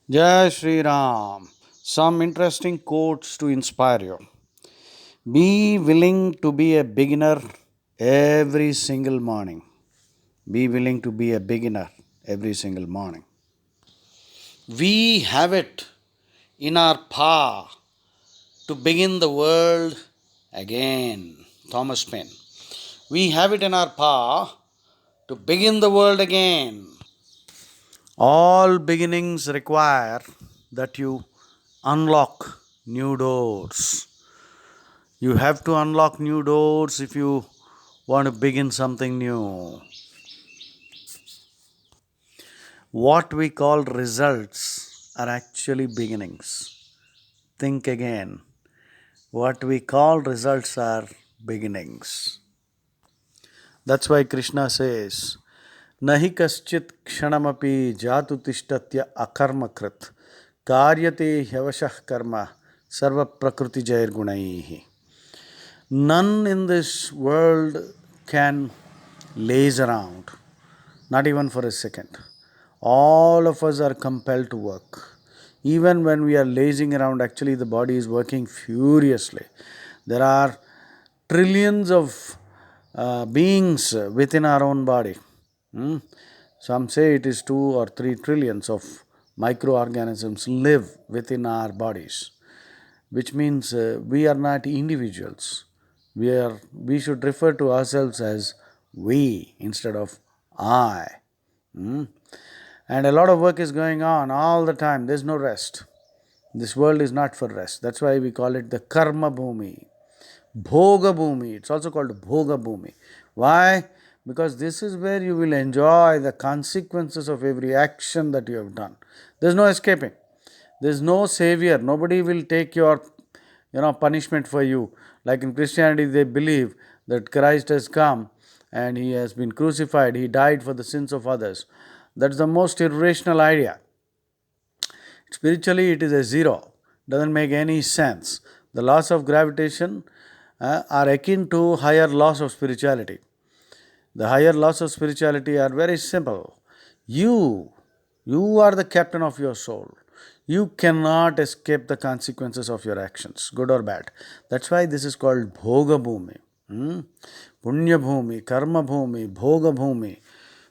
Jai Shri Ram. Some interesting quotes to inspire you. Be willing to be a beginner every single morning. Be willing to be a beginner every single morning. We have it in our power to begin the world again. Thomas Paine. We have it in our power to begin the world again. All beginnings require that you unlock new doors. You have to unlock new doors if you want to begin something new. What we call results are actually beginnings. Think again. What we call results are beginnings. That's why Krishna says, Nahi kaschit kshanamapi jatu tishtatya akarmakrit karyate hyavashah karma sarva prakriti jair gunaihi. None in this world can laze around, not even for a second. All of us are compelled to work. Even when we are lazing around, actually, the body is working furiously. There are trillions of beings within our own body. Some say it is 2 or 3 trillions of microorganisms live within our bodies, which means we are not individuals. We should refer to ourselves as we instead of I. And a lot of work is going on all the time. There's no rest. This world is not for rest. That's why we call it the karma bhumi, bhoga bhumi. It's also called bhoga bhumi. Why? Because this is where you will enjoy the consequences of every action that you have done. There's no escaping. There's no savior. Nobody will take your punishment for you. Like in Christianity, they believe that Christ has come and he has been crucified. He died for the sins of others. That's the most irrational idea. Spiritually, it is a zero. Doesn't make any sense. The laws of gravitation are akin to higher laws of spirituality. The higher laws of spirituality are very simple. You are the captain of your soul. You cannot escape the consequences of your actions, good or bad. That's why this is called Bhoga Bhumi. Punya Bhumi, Karma Bhumi, Bhoga Bhumi.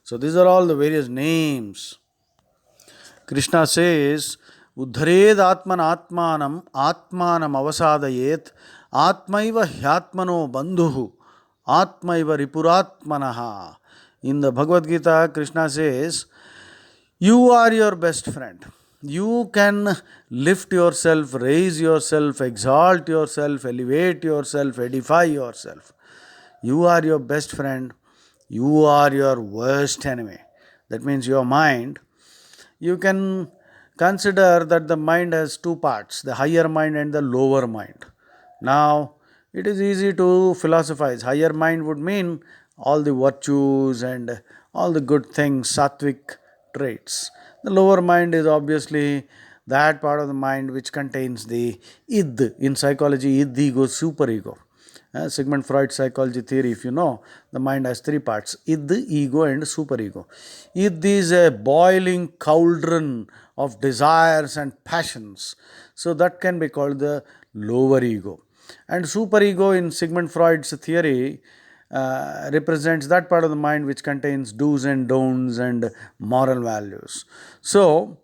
So these are all the various names. Krishna says, Uddhared Atman Atmanam Atmanam Avasadayet Atmaiva Hyatmano Bandhuhu Atmaiva Ripuratmanaha. In the Bhagavad Gita, Krishna says, you are your best friend. You can lift yourself, raise yourself, exalt yourself, elevate yourself, edify yourself. You are your best friend. You are your worst enemy. That means your mind. You can consider that the mind has 2 parts, the higher mind and the lower mind. Now, it is easy to philosophize. Higher mind would mean all the virtues and all the good things, sattvic traits. The lower mind is obviously that part of the mind which contains the id. In psychology, id, ego, superego. Sigmund Freud's psychology theory, if you know, the mind has 3 parts, id, ego and superego. Id is a boiling cauldron of desires and passions. So that can be called the lower ego. And superego in Sigmund Freud's theory represents that part of the mind which contains do's and don'ts and moral values. So,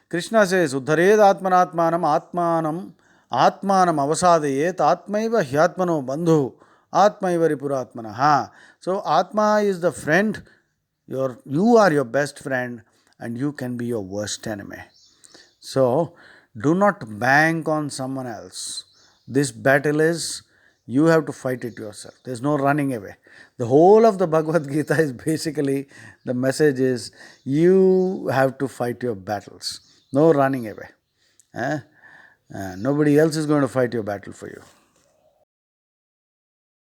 Krishna says, Uddhared Atmanatmanam Atmanam Atmanam Avasadayet Atmaiva Hyatmano Bandhu Atmaiva Ripuratmanaha. So, Atma is the friend, you are your best friend and you can be your worst enemy. So, do not bank on someone else. This battle is, you have to fight it yourself. There's no running away. The whole of the Bhagavad Gita is basically, the message is, you have to fight your battles. No running away. Nobody else is going to fight your battle for you.